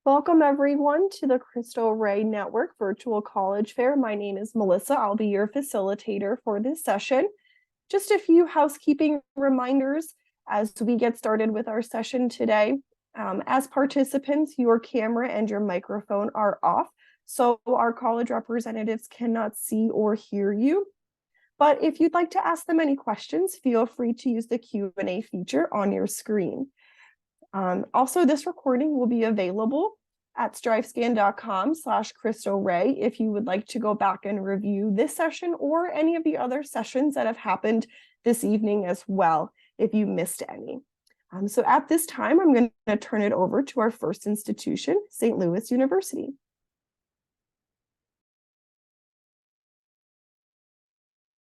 Welcome everyone to the Cristo Rey Network Virtual College Fair. My name is Melissa. I'll be your facilitator for this session. Just a few housekeeping reminders as we get started with our session today. As participants, your camera and your microphone are off, so our college representatives cannot see or hear you. But if you'd like to ask them any questions, feel free to use the Q&A feature on your screen. Also, this recording will be available at strivescan.com/Cristo Rey if you would like to go back and review this session or any of the other sessions that have happened this evening as well, if you missed any. So at this time, I'm going to turn it over to our first institution, St. Louis University.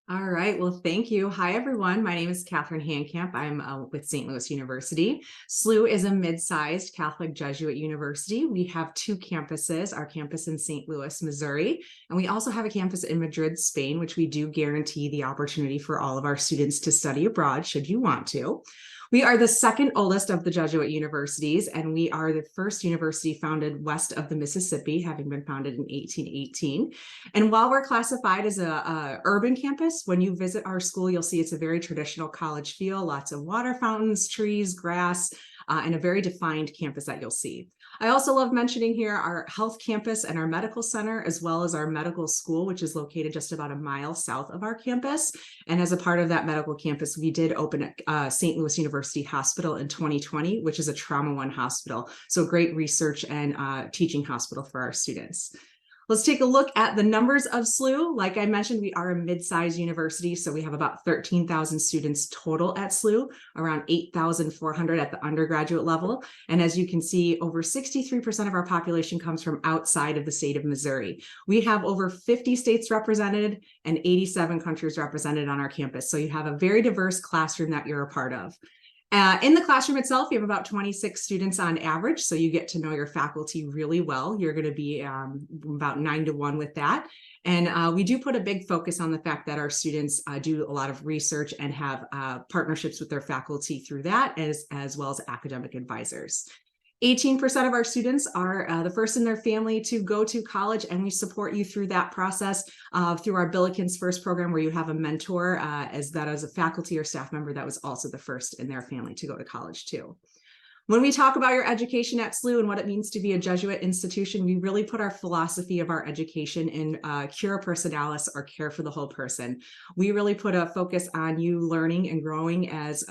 All right, well, thank you. Hi, everyone. My name is Catherine Handcamp. I'm with St. Louis University. SLU is a mid-sized Catholic Jesuit university. We have two campuses, our campus in St. Louis, Missouri, and we also have a campus in Madrid, Spain, which we do guarantee the opportunity for all of our students to study abroad, should you want to. We are the second oldest of the Jesuit universities, and we are the first university founded west of the Mississippi, having been founded in 1818. And while we're classified as a urban campus, when you visit our school, you'll see it's a very traditional college feel, lots of water fountains, trees, grass, and a very defined campus that you'll see. I also love mentioning here our health campus and our medical center, as well as our medical school, which is located just about a mile south of our campus. And as a part of that medical campus, we did open a St. Louis University Hospital in 2020, which is a Trauma One hospital. So great research and teaching hospital for our students. Let's take a look at the numbers of SLU. Like I mentioned, we are a mid-sized university, so we have about 13,000 students total at SLU, around 8,400 at the undergraduate level. And as you can see, over 63% of our population comes from outside of the state of Missouri. We have over 50 states represented and 87 countries represented on our campus. So you have a very diverse classroom that you're a part of. In the classroom itself, you have about 26 students on average, so you get to know your faculty really well. You're going to be about 9-to-1 with that. And we do put a big focus on the fact that our students do a lot of research and have partnerships with their faculty through that, as well as academic advisors. 18% of our students are the first in their family to go to college, and we support you through that process through our Billikens First program, where you have a mentor as a faculty or staff member that was also the first in their family to go to college too. When we talk about your education at SLU and what it means to be a Jesuit institution, we really put our philosophy of our education in cura personalis, or care for the whole person. We really put a focus on you learning and growing as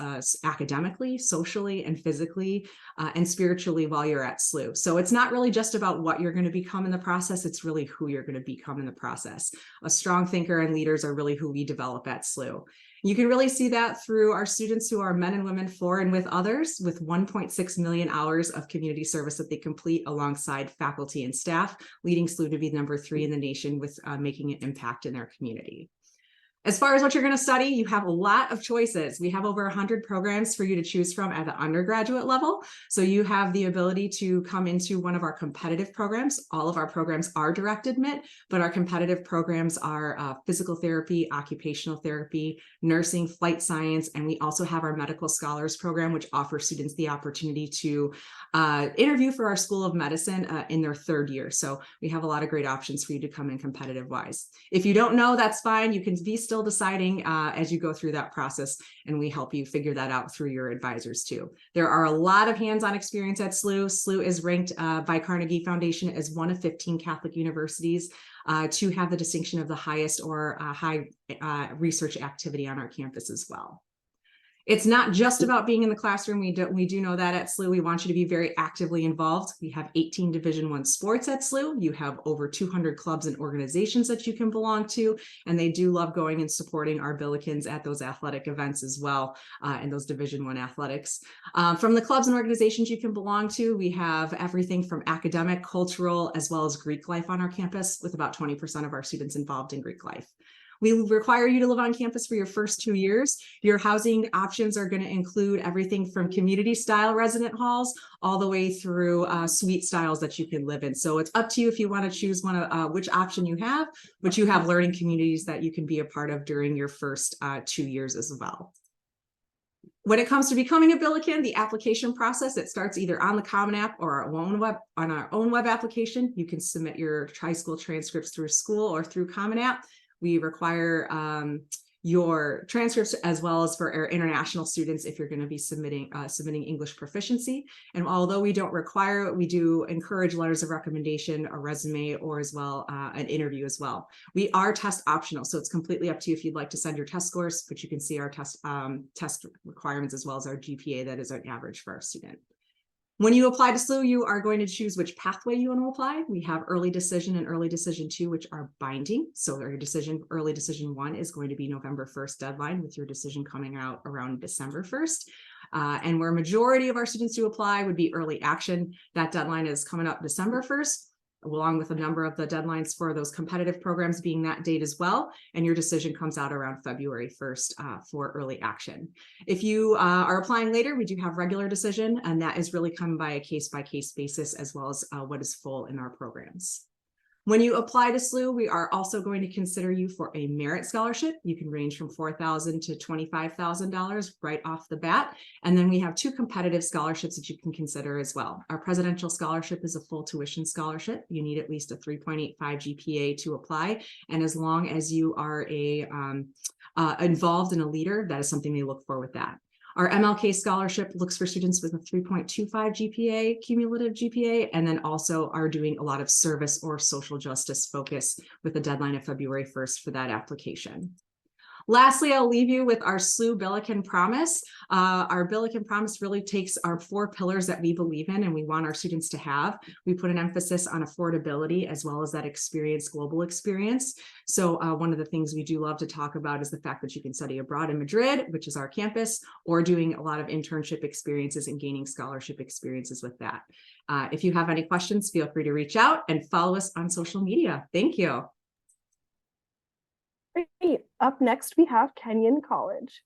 academically, socially, and physically, and spiritually while you're at SLU. So it's not really just about what you're going to become in the process, it's really who you're going to become in the process. A strong thinker and leaders are really who we develop at SLU. You can really see that through our students who are men and women for and with others, with 1.6 million hours of community service that they complete alongside faculty and staff, leading SLU to be number 3 in the nation with making an impact in their community. As far as what you're going to study, you have a lot of choices. We have over 100 programs for you to choose from at the undergraduate level. So you have the ability to come into one of our competitive programs. All of our programs are direct admit, but our competitive programs are physical therapy, occupational therapy, nursing, flight science, and we also have our medical scholars program, which offers students the opportunity to interview for our School of Medicine in their 3rd year. So we have a lot of great options for you to come in competitive wise. If you don't know, that's fine. You can be still deciding as you go through that process, and we help you figure that out through your advisors too. There are a lot of hands-on experience at SLU. SLU is ranked by Carnegie Foundation as one of 15 Catholic universities to have the distinction of the highest or high research activity on our campus as well. It's not just about being in the classroom. We do know that at SLU. We want you to be very actively involved. We have 18 Division I sports at SLU. You have over 200 clubs and organizations that you can belong to, and they do love going and supporting our Billikens at those athletic events as well, in those Division I athletics. From the clubs and organizations you can belong to, we have everything from academic, cultural, as well as Greek life on our campus, with about 20% of our students involved in Greek life. We require you to live on campus for your first 2 years. Your housing options are going to include everything from community style resident halls all the way through suite styles that you can live in. So it's up to you if you want to choose which option you have, but you have learning communities that you can be a part of during your first 2 years as well. When it comes to becoming a Billiken, the application process, it starts either on the Common App or on our own web application. You can submit your high school transcripts through school or through Common App. We require your transcripts as well as for our international students if you're going to be submitting English proficiency. And although we don't require it, we do encourage letters of recommendation, a resume, or as well an interview as well. We are test optional, so it's completely up to you if you'd like to send your test scores, but you can see our test requirements as well as our GPA that is an average for our student. When you apply to SLU, you are going to choose which pathway you want to apply. We have early decision and early decision 2, which are binding. So early decision 1 is going to be November 1st deadline, with your decision coming out around December 1st. And where majority of our students do apply would be early action. That deadline is coming up December 1st, along with a number of the deadlines for those competitive programs being that date as well. And your decision comes out around February 1st for early action. If you are applying later, we do have regular decision, and that is really come by a case-by-case basis, as well as what is full in our programs. When you apply to SLU, we are also going to consider you for a merit scholarship. You can range from $4,000 to $25,000 right off the bat. And then we have 2 competitive scholarships that you can consider as well. Our presidential scholarship is a full tuition scholarship. You need at least a 3.85 GPA to apply. And as long as you are involved in a leader, that is something they look for with that. Our MLK scholarship looks for students with a 3.25 GPA, cumulative GPA, and then also are doing a lot of service or social justice focus with a deadline of February 1st for that application. Lastly, I'll leave you with our SLU Billiken Promise. Our Billiken Promise really takes our 4 pillars that we believe in and we want our students to have. We put an emphasis on affordability as well as that experience, global experience. So one of the things we do love to talk about is the fact that you can study abroad in Madrid, which is our campus, or doing a lot of internship experiences and gaining scholarship experiences with that. If you have any questions, feel free to reach out and follow us on social media. Thank you. Great. Up next, we have Kenyon College.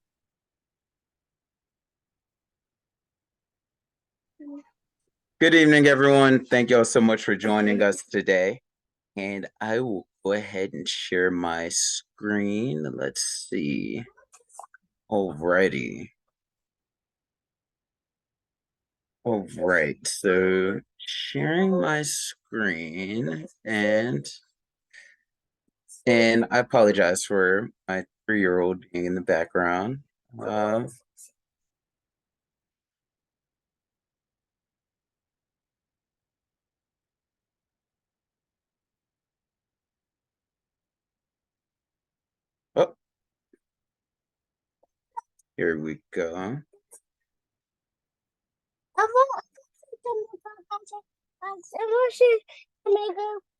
Good evening, everyone. Thank you all so much for joining us today. And I will go ahead and share my screen. Let's see. Alrighty. All right, so sharing my screen, and I apologize for my 3-year-old being in the background. Oh, here we go.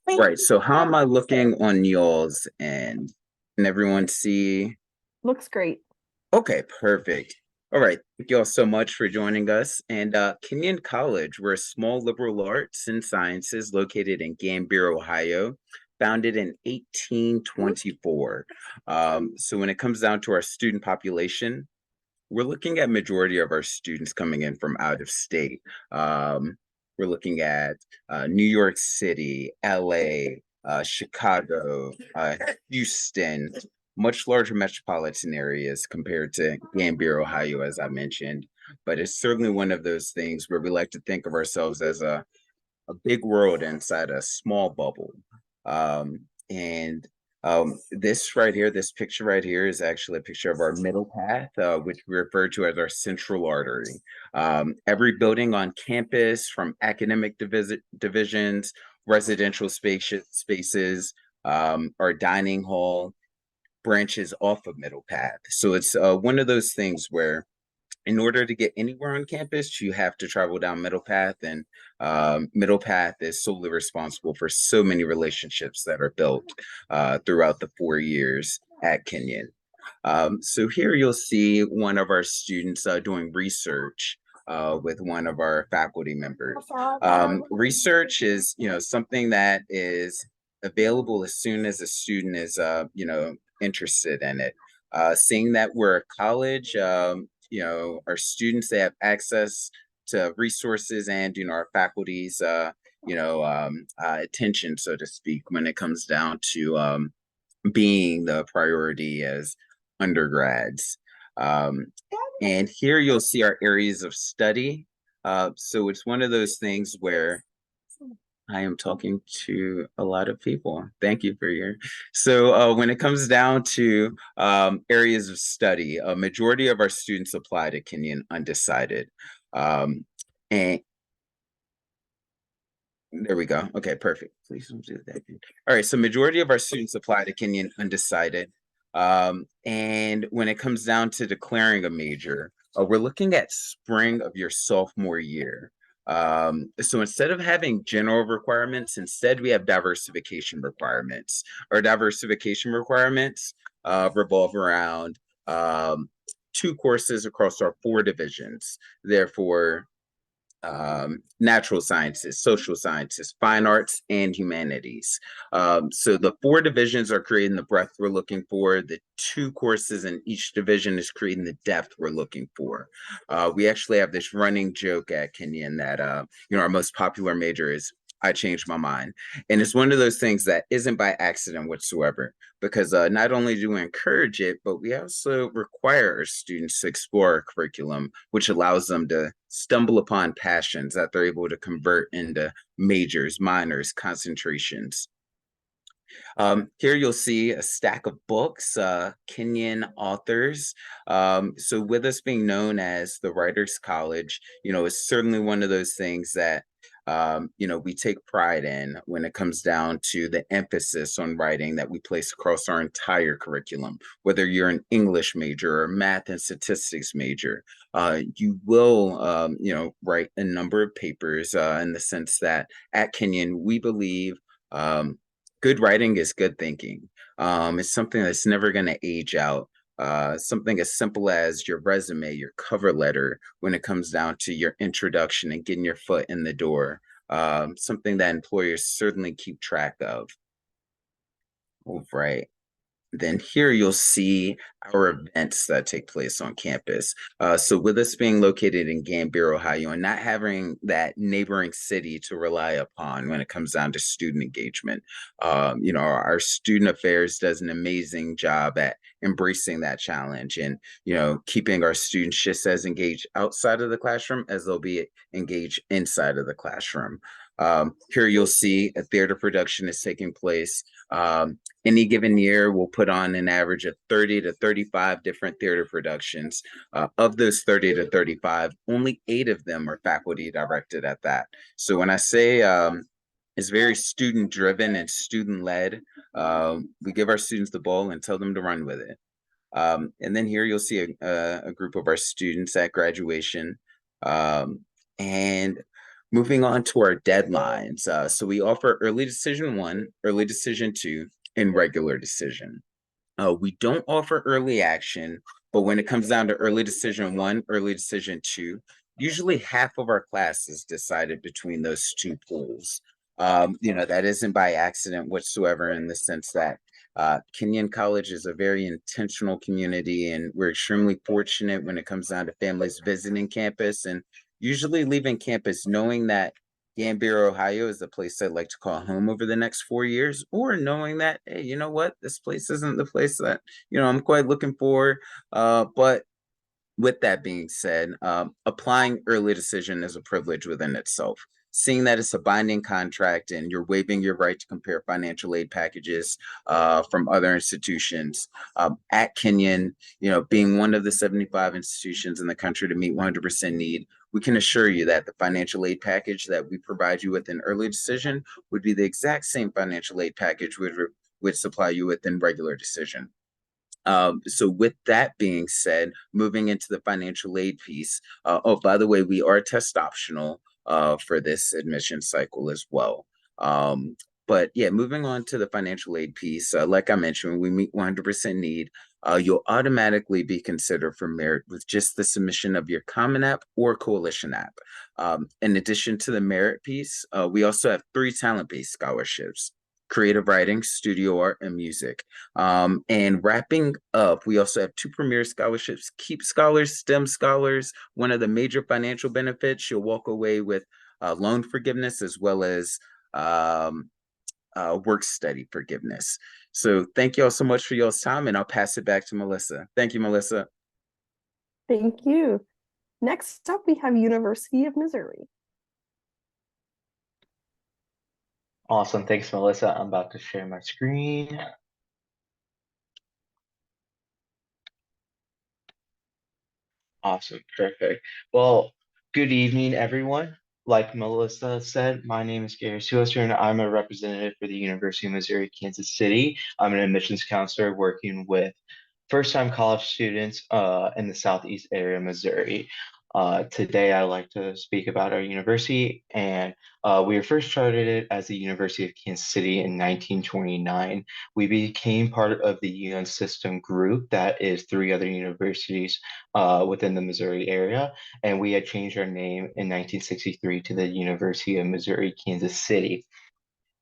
Right, so how am I looking on y'all's end? Can everyone see? Looks great. Okay, perfect. All right, thank you all so much for joining us. And Kenyon College, we're a small liberal arts and sciences located in Gambier, Ohio, founded in 1824. So when it comes down to our student population, we're looking at majority of our students coming in from out of state. We're looking at New York City, LA, Chicago, Houston, much larger metropolitan areas compared to Gambier, Ohio, as I mentioned. But it's certainly one of those things where we like to think of ourselves as a big world inside a small bubble. This right here, this picture right here is actually a picture of our middle path, which we refer to as our central artery. Every building on campus, from academic divisions, residential spaces, our dining hall, branches off of middle path. So it's one of those things where in order to get anywhere on campus, you have to travel down middle path, and middle path is solely responsible for so many relationships that are built throughout the 4 years at Kenyon. So here you'll see one of our students doing research with one of our faculty members. Research is, something that is available as soon as a student is, interested in it. Seeing that we're a college, our students, they have access to resources and, our faculty's, attention, so to speak, when it comes down to being the priority as undergrads. And here you'll see our areas of study. So it's one of those things where I am talking to a lot of people. Thank you for your. So when it comes down to areas of study, a majority of our students apply to Kenyon undecided. And there we go. Okay, perfect. Please don't do that. All right, so majority of our students apply to Kenyon undecided. And when it comes down to declaring a major, we're looking at spring of your sophomore year. So instead of having general requirements, instead we have diversification requirements. Our diversification requirements revolve around 2 courses across our 4 divisions. Therefore, natural sciences, social sciences, fine arts, and humanities. So the 4 divisions are creating the breadth we're looking for. The 2 courses in each division is creating the depth we're looking for. We actually have this running joke at Kenyon that our most popular major is I changed my mind. And it's one of those things that isn't by accident whatsoever, because not only do we encourage it, but we also require our students to explore our curriculum, which allows them to stumble upon passions that they're able to convert into majors, minors, concentrations. Here you'll see a stack of books, Kenyon authors. So with us being known as the Writers College, it's certainly one of those things that we take pride in when it comes down to the emphasis on writing that we place across our entire curriculum. Whether you're an English major or math and statistics major, you will, write a number of papers in the sense that at Kenyon, we believe good writing is good thinking. It's something that's never going to age out. Something as simple as your resume, your cover letter, when it comes down to your introduction and getting your foot in the door, something that employers certainly keep track of. All right. Then here you'll see our events that take place on campus. So with us being located in Gambier, Ohio, and not having that neighboring city to rely upon when it comes down to student engagement, our student affairs does an amazing job at embracing that challenge and, keeping our students just as engaged outside of the classroom as they'll be engaged inside of the classroom. Here you'll see a theater production is taking place. Any given year, we'll put on an average of 30 to 35 different theater productions. Of those 30 to 35, only 8 of them are faculty directed at that. So when I say it's very student driven and student led, we give our students the ball and tell them to run with it. And then here you'll see a group of our students at graduation. And moving on to our deadlines. So we offer early decision 1, early decision 2, and regular decision. We don't offer early action, but when it comes down to early decision 1, early decision 2, usually half of our class is decided between those 2 pools. That isn't by accident whatsoever, in the sense that Kenyon College is a very intentional community, and we're extremely fortunate when it comes down to families visiting campus and usually leaving campus knowing that Gambier, Ohio is the place I'd like to call home over the next 4 years, or knowing that, hey, you know what, this place isn't the place that, I'm quite looking for. But with that being said, applying early decision is a privilege within itself. Seeing that it's a binding contract and you're waiving your right to compare financial aid packages from other institutions. At Kenyon, being one of the 75 institutions in the country to meet 100% need, we can assure you that the financial aid package that we provide you with in early decision would be the exact same financial aid package we would supply you with in regular decision. So with that being said, moving into the financial aid piece, by the way, we are test optional for this admission cycle as well. But yeah, moving on to the financial aid piece, like I mentioned, when we meet 100% need, you'll automatically be considered for merit with just the submission of your Common App or Coalition App. In addition to the merit piece, we also have 3 talent-based scholarships: creative writing, studio art, and music. And wrapping up, we also have 2 premier scholarships: Keep Scholars, STEM Scholars. One of the major financial benefits, you'll walk away with loan forgiveness as well as work study forgiveness. So thank you all so much for y'all's time, and I'll pass it back to Melissa. Thank you, Melissa. Thank you. Next up, we have University of Missouri. Awesome. Thanks, Melissa. I'm about to share my screen. Awesome. Perfect. Well, good evening, everyone. Like Melissa said, my name is Gary Suester, and I'm a representative for the University of Missouri, Kansas City. I'm an admissions counselor working with first-time college students in the southeast area of Missouri. Today, I'd like to speak about our university, and we were first chartered as the University of Kansas City in 1929. We became part of the UN system group that is three other universities within the Missouri area, and we had changed our name in 1963 to the University of Missouri, Kansas City.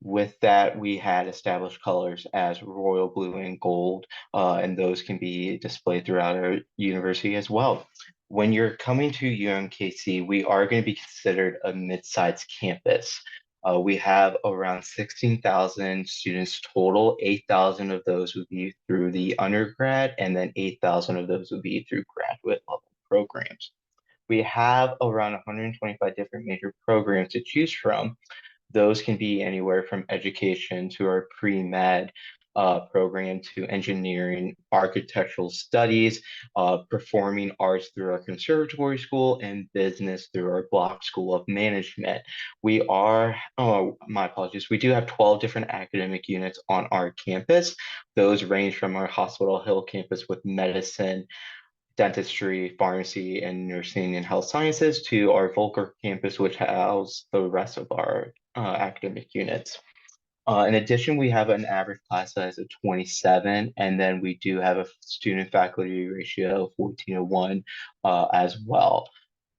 With that, we had established colors as royal blue and gold, and those can be displayed throughout our university as well. When you're coming to UMKC, we are going to be considered a mid-sized campus. We have around 16,000 students total. 8,000 of those would be through the undergrad, and then 8,000 of those would be through graduate level programs. We have around 125 different major programs to choose from. Those can be anywhere from education to our pre-med program to engineering, architectural studies, performing arts through our conservatory school, and business through our Block School of Management. We are, oh, my apologies, we do have 12 different academic units on our campus. Those range from our Hospital Hill campus with medicine, dentistry, pharmacy, and nursing and health sciences to our Volker campus, which house the rest of our academic units. In addition, we have an average class size of 27, and then we do have a student faculty ratio of 14:1 as well.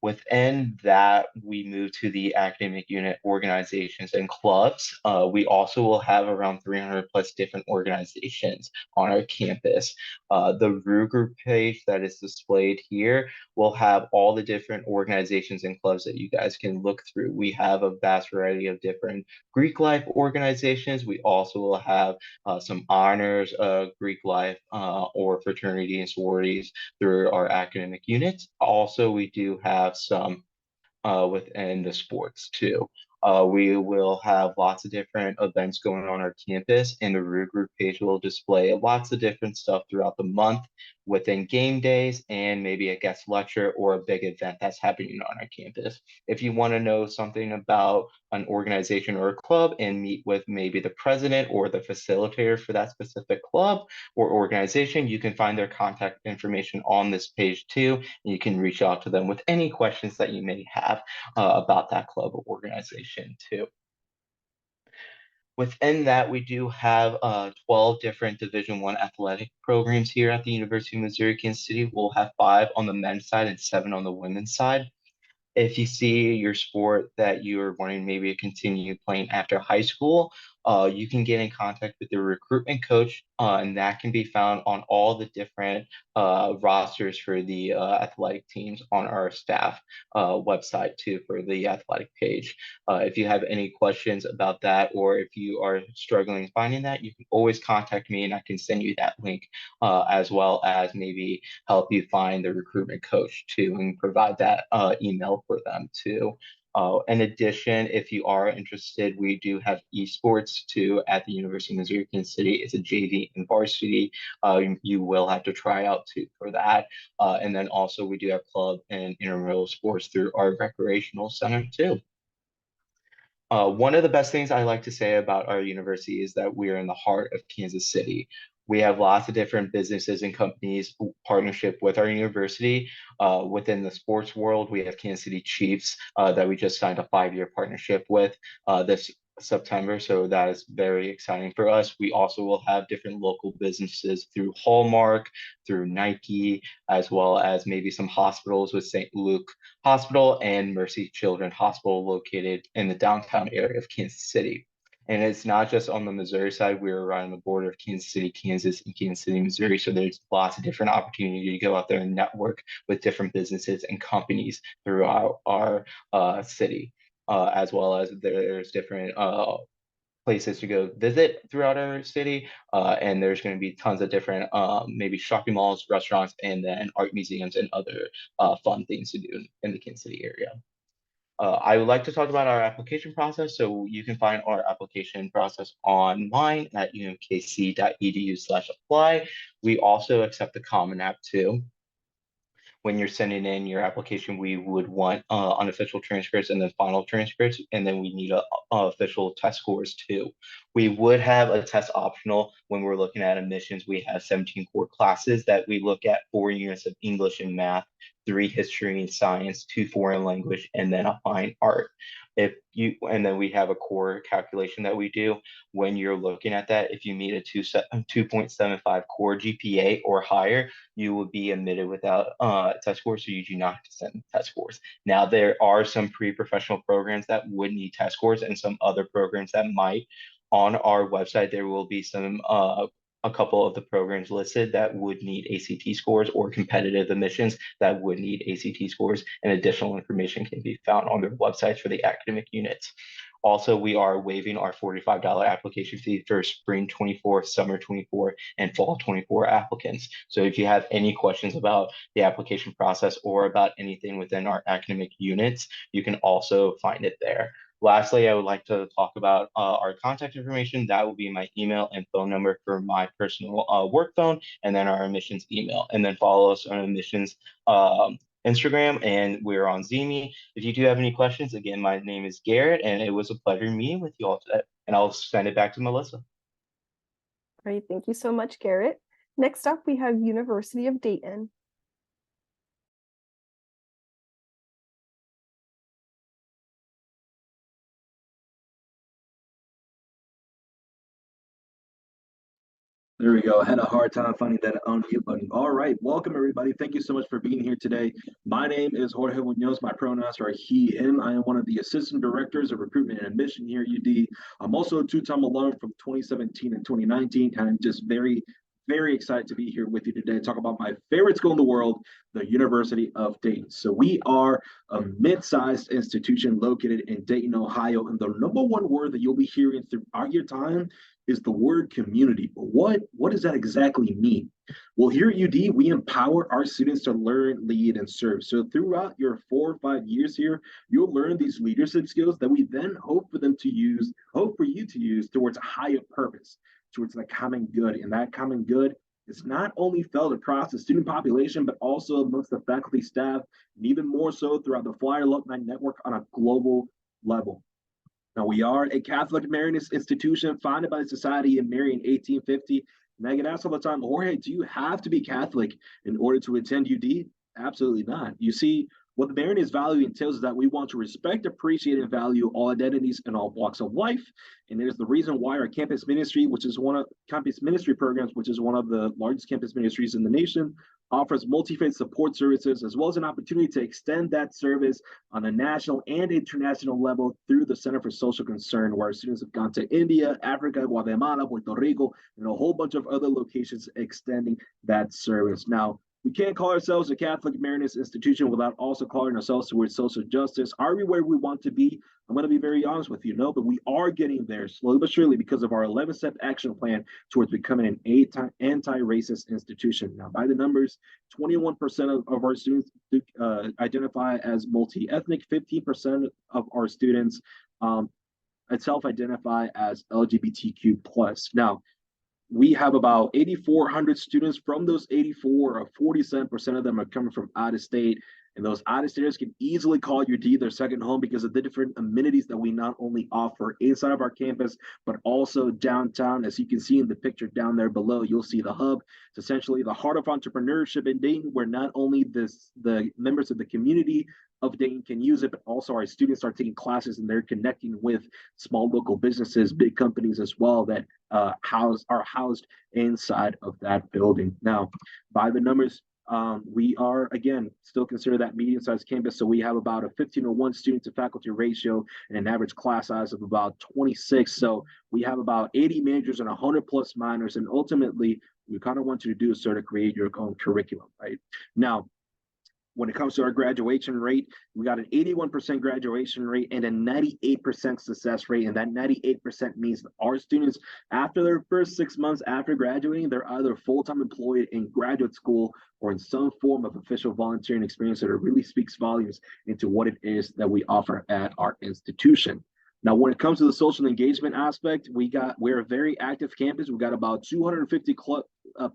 Within that, we move to the academic unit organizations and clubs. We also will have around 300 plus different organizations on our campus. The RU group page that is displayed here will have all the different organizations and clubs that you guys can look through. We have a vast variety of different Greek life organizations. We also will have some honors, Greek life, or fraternity and sororities through our academic units. Also, we do have some within the sports too. We will have lots of different events going on our campus, and the Rue Group page will display lots of different stuff throughout the month within game days and maybe a guest lecture or a big event that's happening on our campus. If you want to know something about an organization or a club and meet with maybe the president or the facilitator for that specific club or organization, you can find their contact information on this page too, and you can reach out to them with any questions that you may have about that club or organization too. Within that, we do have 12 different Division I athletic programs here at the University of Missouri, Kansas City. We'll have 5 on the men's side and 7 on the women's side. If you see your sport that you're wanting maybe to continue playing after high school, you can get in contact with the recruitment coach, and that can be found on all the different rosters for the athletic teams on our staff website too for the athletic page. If you have any questions about that, or if you are struggling finding that, you can always contact me and I can send you that link, as well as maybe help you find the recruitment coach too and provide that email for them too. In addition, if you are interested, we do have esports too at the University of Missouri, Kansas City. It's a JV and varsity. You will have to try out too for that. And then also we do have club and intramural sports through our recreational center too. One of the best things I like to say about our university is that we are in the heart of Kansas City. We have lots of different businesses and companies partnership with our university. Within the sports world, we have Kansas City Chiefs that we just signed a 5-year partnership with this September. So that is very exciting for us. We also will have different local businesses through Hallmark, through Nike, as well as maybe some hospitals with St. Luke Hospital and Mercy Children Hospital located in the downtown area of Kansas City. And it's not just on the Missouri side, we're right on the border of Kansas City, Kansas, and Kansas City, Missouri. So there's lots of different opportunity to go out there and network with different businesses and companies throughout our city, as well as there's different places to go visit throughout our city. And there's going to be tons of different maybe shopping malls, restaurants, and then art museums and other fun things to do in the Kansas City area. I would like to talk about our application process. So you can find our application process online at umkc.edu/apply. We also accept the Common App too. When you're sending in your application, we would want unofficial transcripts and then final transcripts, and then we need official test scores too. We would have a test optional when we're looking at admissions. We have 17 core classes that we look at, 4 units of English and math, 3 history and science, 2 foreign language, and then a fine art. And then we have a core calculation that we do when you're looking at that. If you meet a 2.75 core GPA or higher, you will be admitted without test scores, so you do not have to send test scores. Now, there are some pre-professional programs that would need test scores and some other programs that might. On our website, there will be a couple of the programs listed that would need ACT scores or competitive admissions that would need ACT scores, and additional information can be found on their websites for the academic units. Also, we are waiving our $45 application fee for spring 24, summer 24, and fall 24 applicants. So if you have any questions about the application process or about anything within our academic units, you can also find it there. Lastly, I would like to talk about our contact information. That will be my email and phone number for my personal work phone, and then our admissions email. And then follow us on admissions Instagram, and we're on Zeme. If you do have any questions, again, my name is Garrett, and it was a pleasure meeting with you all today. And I'll send it back to Melissa. Great, thank you so much, Garrett. Next up, we have University of Dayton. There we go. I had a hard time finding that unmute button. All right. Welcome, everybody. Thank you so much for being here today. My name is Jorge Munoz. My pronouns are he, him. I am one of the assistant directors of recruitment and admission here at UD. I'm also a two-time alum from 2017 and 2019. And I'm just very excited to be here with you today to talk about my favorite school in the world, the University of Dayton. So we are a mid-sized institution located in Dayton, Ohio. And the number one word that you'll be hearing throughout your time is the word community. But what does that exactly mean? Well, here at UD, we empower our students to learn, lead, and serve. So throughout your 4 or 5 years here, you'll learn these leadership skills that we then hope for you to use towards a higher purpose, towards the common good. And that common good is not only felt across the student population, but also amongst the faculty, staff, and even more so throughout the Flyer Alumni Network on a global level. Now, we are a Catholic Marianist institution founded by the Society in Marian in 1850. And I get asked all the time, Jorge, do you have to be Catholic in order to attend UD? Absolutely not. You see, what the Marianist value entails is that we want to respect, appreciate, and value all identities and all walks of life. And there's the reason why our campus ministry, which is one of campus ministry programs, which is one of the largest campus ministries in the nation, offers multi-faith support services, as well as an opportunity to extend that service on a national and international level through the Center for Social Concern, where our students have gone to India, Africa, Guatemala, Puerto Rico, and a whole bunch of other locations extending that service. Now, we can't call ourselves a Catholic Marianist institution without also calling ourselves towards social justice. Are we where we want to be? I'm going to be very honest with you, no, but we are getting there slowly but surely because of our 11-step action plan towards becoming an anti-racist institution. Now, by the numbers, 21% of our students identify as multi-ethnic, 15% of our students self-identify as LGBTQ+. Now, we have about 8,400 students. From those 84, 47% of them are coming from out of state. And those out-of-staters can easily call UD their second home because of the different amenities that we not only offer inside of our campus, but also downtown. As you can see in the picture down there below, you'll see the hub. It's essentially the heart of entrepreneurship in Dayton, where not only the members of the community of Dayton can use it, but also our students are taking classes and they're connecting with small local businesses, big companies as well that are housed inside of that building. Now, by the numbers, we are, again, still consider that medium-sized campus. So we have about a 15:1 student to faculty ratio and an average class size of about 26. So we have about 80 majors and 100 plus minors. And ultimately, we kind of want you to do is sort of create your own curriculum, right? Now, When it comes to our graduation rate, we got an 81% graduation rate and a 98% success rate. And that 98% means that our students, after their first 6 months after graduating, they're either full-time employed in graduate school or in some form of official volunteering experience that really speaks volumes into what it is that we offer at our institution. Now, when it comes to the social engagement aspect, we're a very active campus. We got about 250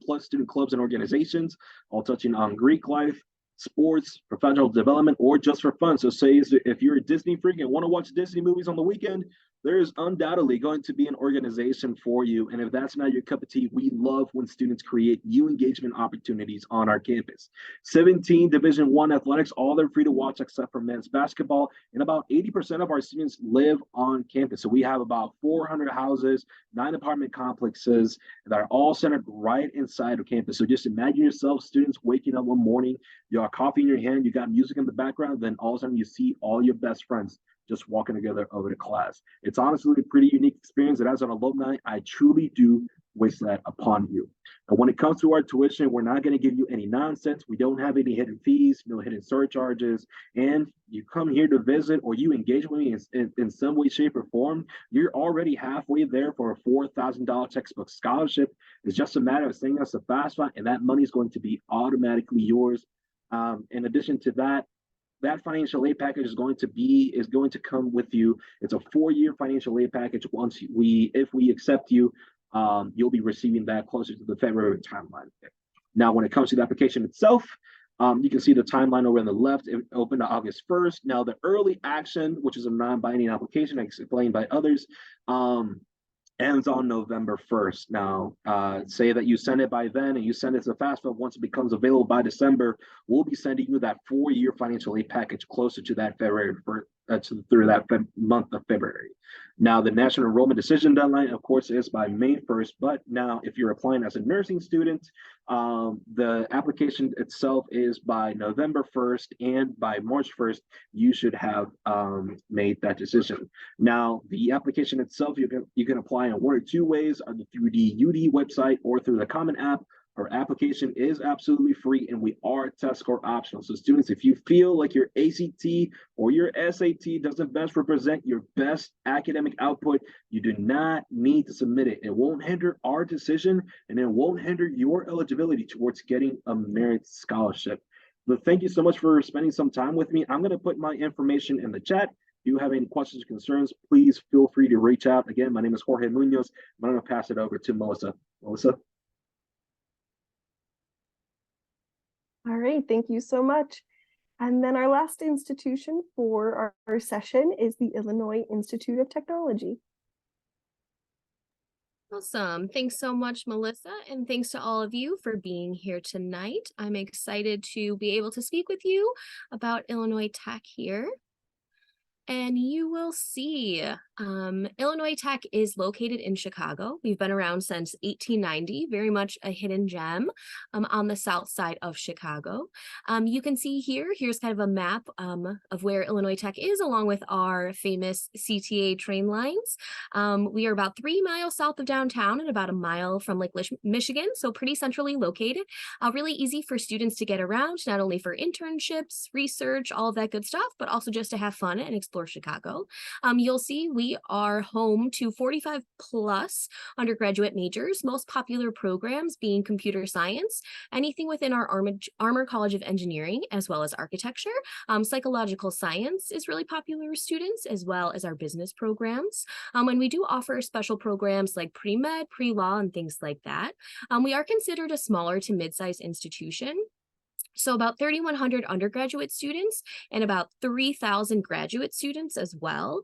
plus student clubs and organizations, all touching on Greek life, sports, professional development, or just for fun. So say if you're a Disney freak and want to watch Disney movies on the weekend, there is undoubtedly going to be an organization for you. And if that's not your cup of tea, we love when students create new engagement opportunities on our campus. 17 Division I athletics, all they're free to watch except for men's basketball. And about 80% of our students live on campus. So we have about 400 houses, 9 apartment complexes that are all centered right inside of campus. So just imagine yourself, students waking up one morning, you got coffee in your hand, you got music in the background, then all of a sudden you see all your best friends just walking together over to class. It's honestly a pretty unique experience. And as an alumni, I truly do wish that upon you. And when it comes to our tuition, we're not going to give you any nonsense. We don't have any hidden fees, no hidden surcharges. And you come here to visit or you engage with me in some way, shape, or form, you're already halfway there for a $4,000 textbook scholarship. It's just a matter of sending us a FAFSA, and that money is going to be automatically yours. In addition to that, that financial aid package is going to come with you. It's a 4-year financial aid package. If we accept you, you'll be receiving that closer to the February timeline. Now, when it comes to the application itself, you can see the timeline over on the left. It opened on August 1st. Now, the early action, which is a non-binding application, explained by others, ends on November 1st. Now, say that you send it by then and you send it to FAFSA. Once it becomes available by December, we'll be sending you that 4-year financial aid package closer to that through that month of February. Now, the national enrollment decision deadline, of course, is by May 1st. But now, if you're applying as a nursing student, the application itself is by November 1st, and by March 1st, you should have made that decision. Now, the application itself, you can apply in one or two ways, either through the UD website or through the Common App. Our application is absolutely free, and we are test score optional. So students, if you feel like your ACT or your SAT doesn't best represent your best academic output, you do not need to submit it. It won't hinder our decision, and it won't hinder your eligibility towards getting a merit scholarship. But thank you so much for spending some time with me. I'm going to put my information in the chat. If you have any questions or concerns, please feel free to reach out. Again, my name is Jorge Munoz. I'm going to pass it over to Melissa. Melissa? All right, thank you so much. And then our last institution for our session is the Illinois Institute of Technology. Awesome. Thanks so much, Melissa, and thanks to all of you for being here tonight. I'm excited to be able to speak with you about Illinois Tech here. And you will see, Illinois Tech is located in Chicago. We've been around since 1890, very much a hidden gem on the south side of Chicago. You can see here's kind of a map of where Illinois Tech is, along with our famous CTA train lines. We are about 3 miles south of downtown and about a mile from Lake Michigan, so pretty centrally located. Really easy for students to get around, not only for internships, research, all of that good stuff, but also just to have fun and explore Chicago. You'll see we are home to 45 plus undergraduate majors, most popular programs being computer science, anything within our Armour College of Engineering, as well as architecture. Psychological science is really popular with students, as well as our business programs. And we do offer special programs like pre-med, pre-law, and things like that. We are considered a smaller to mid-sized institution. So about 3,100 undergraduate students and about 3,000 graduate students as well.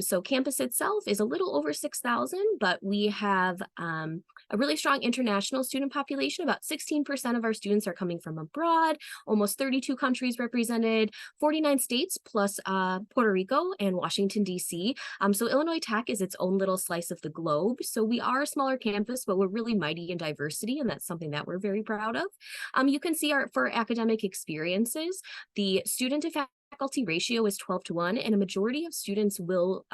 So campus itself is a little over 6,000, but we have a really strong international student population. About 16% of our students are coming from abroad, almost 32 countries represented, 49 states plus Puerto Rico and Washington, D.C. So Illinois Tech is its own little slice of the globe. So we are a smaller campus, but we're really mighty in diversity, and that's something that we're very proud of. You can see for academic experiences, the student to faculty ratio is 12 to 1, and a majority of students will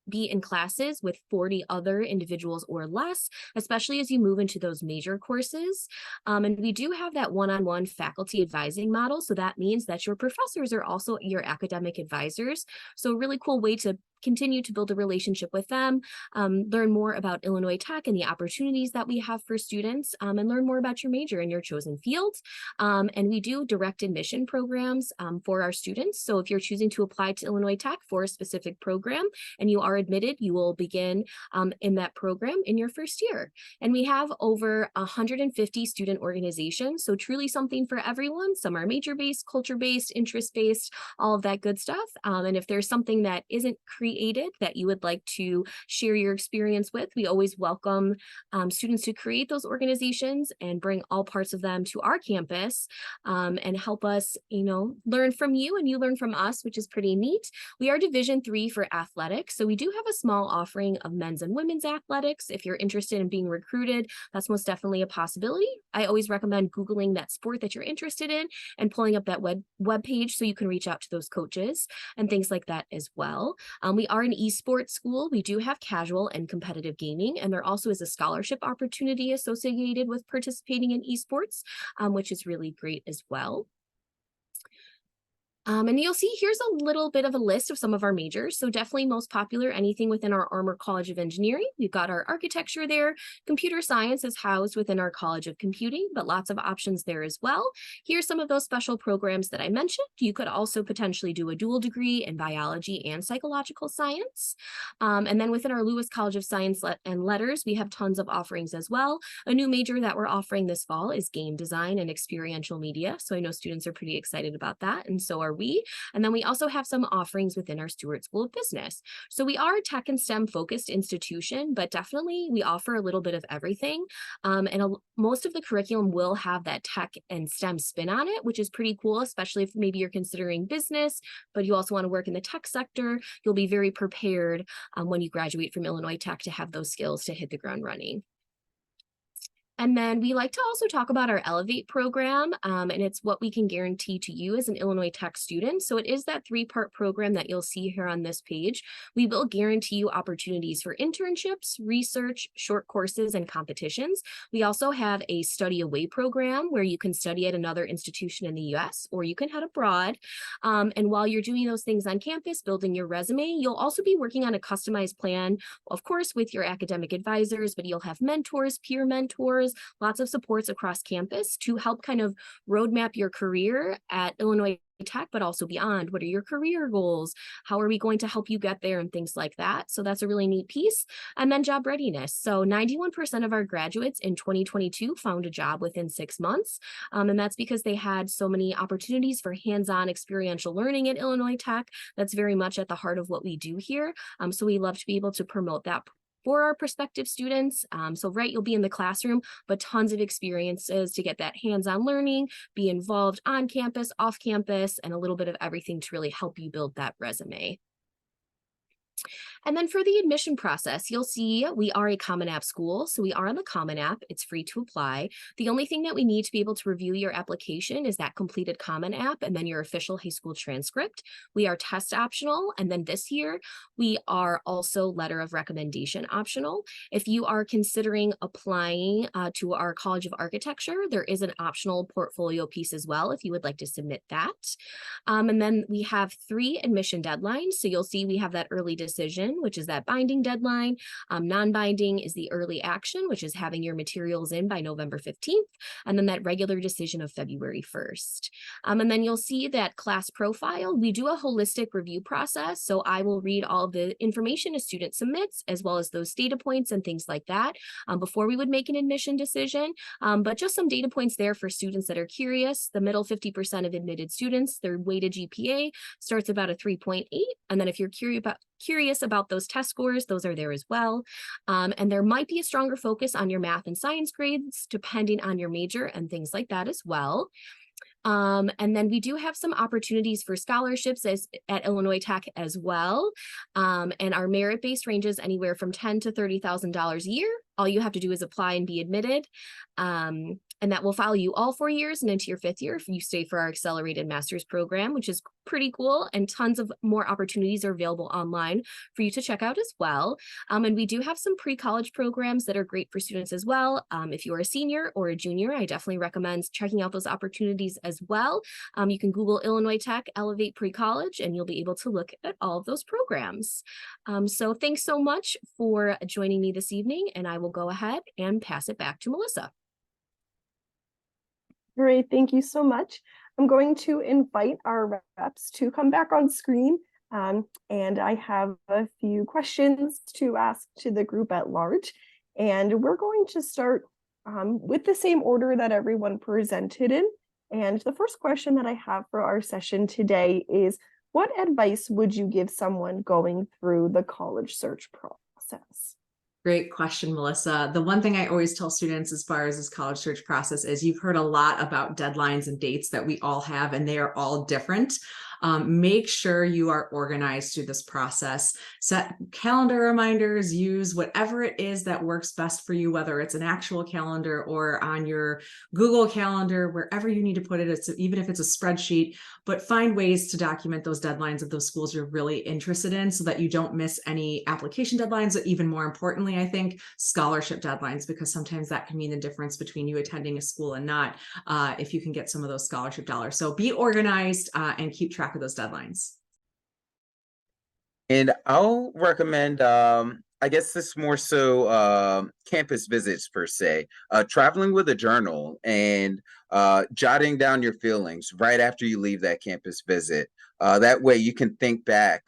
be in classes with 40 other individuals or less, especially as you move into those major courses. And we do have that one-on-one faculty advising model. So that means that your professors are also your academic advisors. So a really cool way to continue to build a relationship with them, learn more about Illinois Tech and the opportunities that we have for students, and learn more about your major and your chosen field. And we do direct admission programs for our students. So if you're choosing to apply to Illinois Tech for a specific program and you are admitted, you will begin in that program in your first year. And we have over 150 student organizations, so truly something for everyone. Some are major-based, culture-based, interest-based, all of that good stuff. And if there's something that isn't created that you would like to share your experience with, we always welcome students to create those organizations and bring all parts of them to our campus and help us, learn from you and you learn from us, which is pretty neat. We are Division III for athletics, so we do have a small offering of men's and women's athletics. If you're interested in being recruited, that's most definitely a possibility. I always recommend Googling that sport that you're interested in and pulling up that web page so you can reach out to those coaches and things like that as well. We are an esports school. We do have casual and competitive gaming, and there also is a scholarship opportunity associated with participating in esports, which is really great as well. And you'll see here's a little bit of a list of some of our majors. So definitely most popular, anything within our Armour College of Engineering. We've got our architecture there. Computer science is housed within our College of Computing, but lots of options there as well. Here's some of those special programs that I mentioned. You could also potentially do a dual degree in biology and psychological science. And then within our Lewis College of Science and Letters, we have tons of offerings as well. A new major that we're offering this fall is game design and experiential media. So I know students are pretty excited about that, and so are we. And then we also have some offerings within our Stewart School of Business. So we are a tech and STEM focused institution, but definitely we offer a little bit of everything. Most of the curriculum will have that tech and STEM spin on it, which is pretty cool, especially if maybe you're considering business, but you also want to work in the tech sector. You'll be very prepared when you graduate from Illinois Tech to have those skills to hit the ground running. And then we like to also talk about our Elevate program, and it's what we can guarantee to you as an Illinois Tech student. So it is that 3-part program that you'll see here on this page. We will guarantee you opportunities for internships, research, short courses, and competitions. We also have a study away program where you can study at another institution in the US, or you can head abroad. And while you're doing those things on campus, building your resume, you'll also be working on a customized plan, of course, with your academic advisors, but you'll have mentors, peer mentors, lots of supports across campus to help kind of roadmap your career at Illinois Tech, but also beyond. What are your career goals? How are we going to help you get there and things like that? So that's a really neat piece. And then job readiness. So 91% of our graduates in 2022 found a job within 6 months. And that's because they had so many opportunities for hands-on experiential learning at Illinois Tech. That's very much at the heart of what we do here. So we love to be able to promote that for our prospective students. So you'll be in the classroom, but tons of experiences to get that hands-on learning, be involved on campus, off campus, and a little bit of everything to really help you build that resume. And then for the admission process, you'll see we are a Common App school. So we are on the Common App. It's free to apply. The only thing that we need to be able to review your application is that completed Common App and then your official high school transcript. We are test optional. And then this year, we are also letter of recommendation optional. If you are considering applying to our College of Architecture, there is an optional portfolio piece as well if you would like to submit that. And then we have 3 admission deadlines. So you'll see we have that early decision, which is that binding deadline. Non-binding is the early action, which is having your materials in by November 15th, and then that regular decision of February 1st. And then you'll see that class profile. We do a holistic review process, so I will read all of the information a student submits, as well as those data points and things like that before we would make an admission decision. But just some data points there for students that are curious. The middle 50% of admitted students, their weighted GPA starts about a 3.8, and then if you're curious about those test scores, those are there as well. And there might be a stronger focus on your math and science grades, depending on your major and things like that as well. And then we do have some opportunities for scholarships at Illinois Tech as well. And our merit-based ranges anywhere from $10,000 to $30,000 a year. All you have to do is apply and be admitted. and that will follow you all 4 years and into your 5th year if you stay for our accelerated master's program, which is pretty cool, and tons of more opportunities are available online for you to check out as well. And we do have some pre-college programs that are great for students as well. If you are a senior or a junior, I definitely recommend checking out those opportunities as well. You can Google Illinois Tech Elevate Pre-College and you'll be able to look at all of those programs. So thanks so much for joining me this evening, and I will go ahead and pass it back to Melissa. Great, thank you so much. I'm going to invite our reps to come back on screen, and I have a few questions to ask to the group at large. And we're going to start with the same order that everyone presented in. And the first question that I have for our session today is, what advice would you give someone going through the college search process? Great question, Melissa. The one thing I always tell students as far as this college search process is you've heard a lot about deadlines and dates that we all have, and they are all different. Make sure you are organized through this process. Set calendar reminders, use whatever it is that works best for you, whether it's an actual calendar or on your Google Calendar, wherever you need to put it, even if it's a spreadsheet, but find ways to document those deadlines of those schools you're really interested in so that you don't miss any application deadlines, or even more importantly, I think, scholarship deadlines, because sometimes that can mean the difference between you attending a school and not, if you can get some of those scholarship dollars. So be organized and keep track of those deadlines. And I'll recommend, I guess this more so campus visits per se, traveling with a journal and jotting down your feelings right after you leave that campus visit. That way you can think back,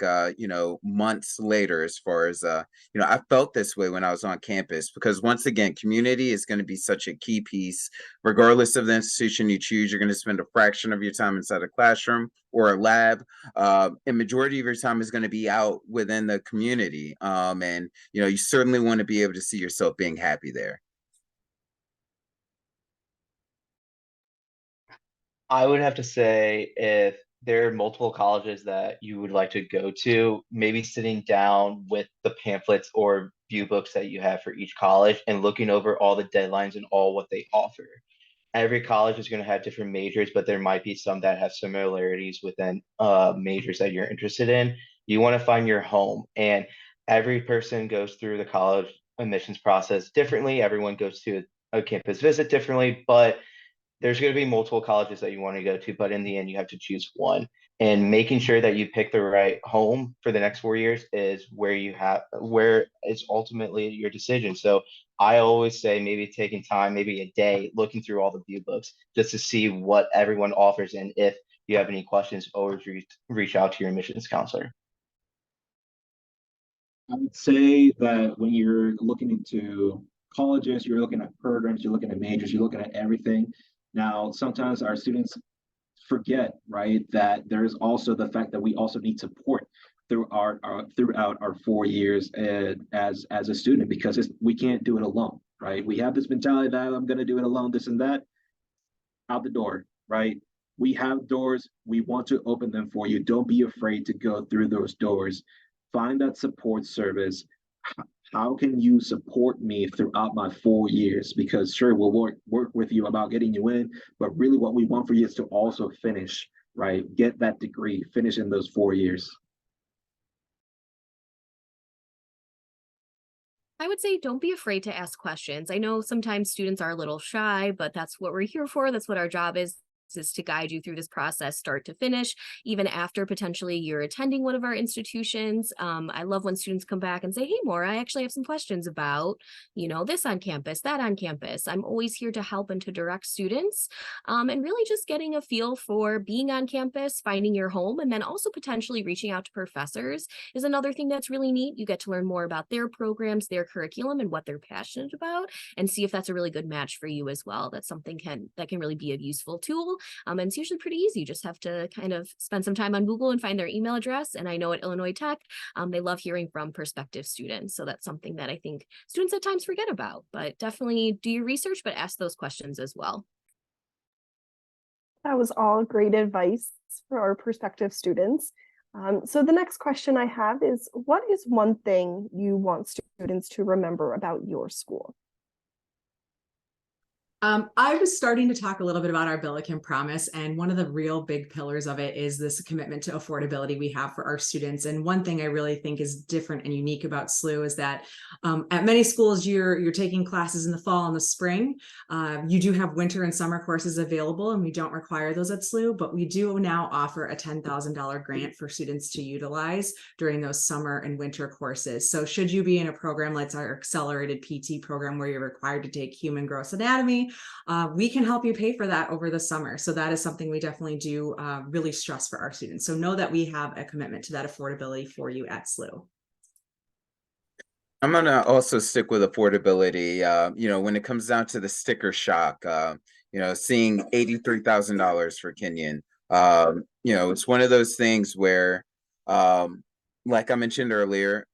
months later, as far as, I felt this way when I was on campus, because once again, community is going to be such a key piece, regardless of the institution you choose. You're going to spend a fraction of your time inside a classroom or a lab. And majority of your time is going to be out within the community. And, you certainly want to be able to see yourself being happy there. I would have to say, if there are multiple colleges that you would like to go to, maybe sitting down with the pamphlets or view books that you have for each college and looking over all the deadlines and all what they offer. Every college is going to have different majors, but there might be some that have similarities within majors that you're interested in. You want to find your home, and every person goes through the college admissions process differently. Everyone goes to a campus visit differently, but there's going to be multiple colleges that you want to go to, but in the end, you have to choose one. And making sure that you pick the right home for the next 4 years is where it's ultimately your decision. So I always say maybe taking time, maybe a day, looking through all the view books just to see what everyone offers. And if you have any questions, always reach out to your admissions counselor. I would say that when you're looking into colleges, you're looking at programs, you're looking at majors, you're looking at everything. Now, sometimes our students forget, right, that there's also the fact that we also need support throughout our 4 years as a student, because we can't do it alone, right? We have this mentality that I'm going to do it alone, this and that, out the door, right? We have doors. We want to open them for you. Don't be afraid to go through those doors. Find that support service. How can you support me throughout my 4 years? Because sure, we'll work with you about getting you in, but really what we want for you is to also finish, right? Get that degree, finish in those 4 years. I would say don't be afraid to ask questions. I know sometimes students are a little shy, but that's what we're here for. That's what our job is to guide you through this process, start to finish, even after potentially you're attending one of our institutions. I love when students come back and say, hey, Maura, I actually have some questions about, this on campus, that on campus. I'm always here to help and to direct students, and really just getting a feel for being on campus, finding your home, and then also potentially reaching out to professors is another thing that's really neat. You get to learn more about their programs, their curriculum, and what they're passionate about, and see if that's a really good match for you as well. That's something that can really be a useful tool. And it's usually pretty easy. You just have to kind of spend some time on Google and find their email address. And I know at Illinois Tech, they love hearing from prospective students. So that's something that I think students at times forget about, but definitely do your research, but ask those questions as well. That was all great advice for our prospective students. So the next question I have is, what is one thing you want students to remember about your school? I was starting to talk a little bit about our Billiken Promise, and one of the real big pillars of it is this commitment to affordability we have for our students. And one thing I really think is different and unique about SLU is that at many schools, you're taking classes in the fall and the spring. You do have winter and summer courses available, and we don't require those at SLU, but we do now offer a $10,000 grant for students to utilize during those summer and winter courses. So should you be in a program like our accelerated PT program where you're required to take human gross anatomy, we can help you pay for that over the summer. So that is something we definitely do really stress for our students. So know that we have a commitment to that affordability for you at SLU. I'm gonna also stick with affordability. When it comes down to the sticker shock, seeing $83,000 for Kenyon, it's one of those things where, like I mentioned earlier,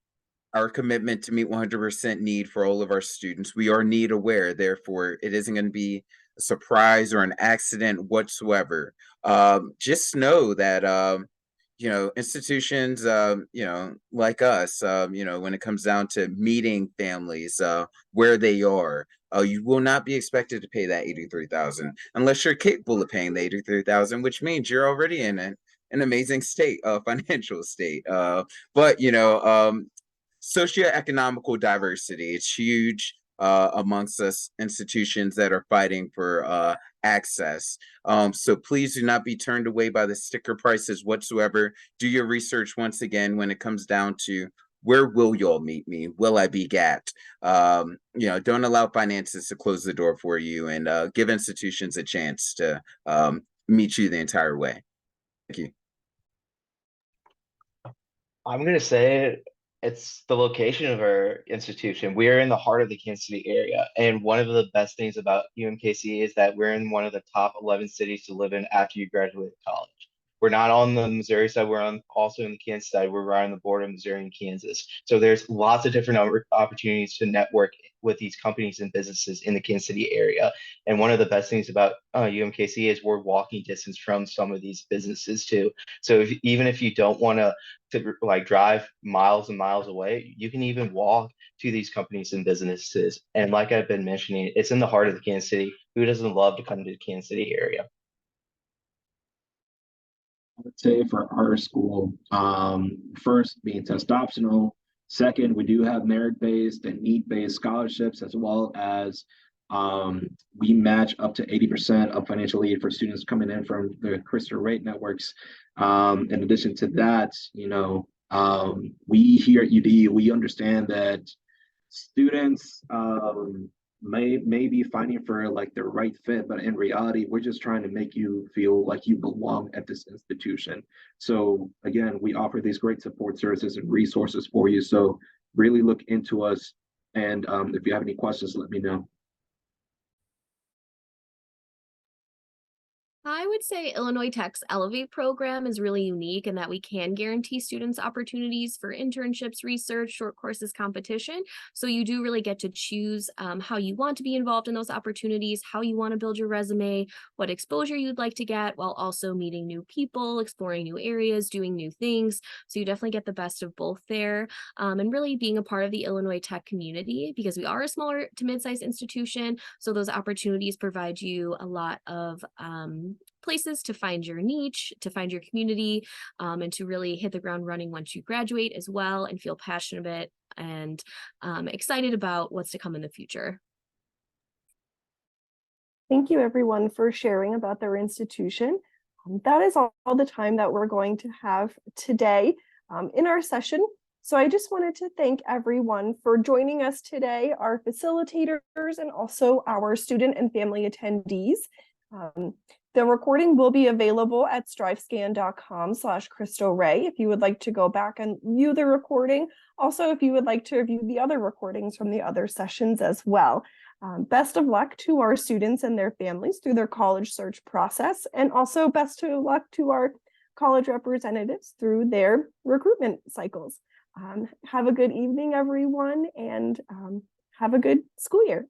our commitment to meet 100% need for all of our students. We are need aware, therefore, it isn't going to be a surprise or an accident whatsoever. Just know that, institutions, like us, when it comes down to meeting families where they are, you will not be expected to pay that 83,000 unless you're capable of paying the 83,000, which means you're already in an amazing state, financial state. But socioeconomical diversity, it's huge amongst us institutions that are fighting for access. So please do not be turned away by the sticker prices whatsoever. Do your research once again when it comes down to where will y'all meet me? Will I be gapped? Don't allow finances to close the door for you, and give institutions a chance to meet you the entire way. Thank you. I'm going to say it's the location of our institution. We are in the heart of the Kansas City area. And one of the best things about UMKC is that we're in one of the top 11 cities to live in after you graduate college. We're not on the Missouri side. We're also in the Kansas side. We're right on the border of Missouri and Kansas. So there's lots of different opportunities to network with these companies and businesses in the Kansas City area. And one of the best things about UMKC is we're walking distance from some of these businesses too. So even if you don't want to like drive miles and miles away, you can even walk to these companies and businesses. And like I've been mentioning, it's in the heart of the Kansas City. Who doesn't love to come to the Kansas City area? I would say for our school, first being test optional. Second, we do have merit-based and need-based scholarships, as well as we match up to 80% of financial aid for students coming in from the Cristo Rey networks. In addition to that, we here at UD, we understand that students may be fighting for like the right fit, but in reality, we're just trying to make you feel like you belong at this institution. So again, we offer these great support services and resources for you. So really look into us. And if you have any questions, let me know. I would say Illinois Tech's Elevate program is really unique in that we can guarantee students opportunities for internships, research, short courses, competition. So you do really get to choose how you want to be involved in those opportunities, how you want to build your resume, what exposure you'd like to get, while also meeting new people, exploring new areas, doing new things. So you definitely get the best of both there, and really being a part of the Illinois Tech community, because we are a smaller to mid-sized institution. So those opportunities provide you a lot of places to find your niche, to find your community, and to really hit the ground running once you graduate as well, and feel passionate and excited about what's to come in the future. Thank you everyone for sharing about their institution. That is all the time that we're going to have today in our session. So I just wanted to thank everyone for joining us today, our facilitators, and also our student and family attendees. The recording will be available at strivescan.com/Cristo Rey if you would like to go back and view the recording. Also, if you would like to review the other recordings from the other sessions as well. Best of luck to our students and their families through their college search process, and also best of luck to our college representatives through their recruitment cycles. Have a good evening, everyone, and have a good school year.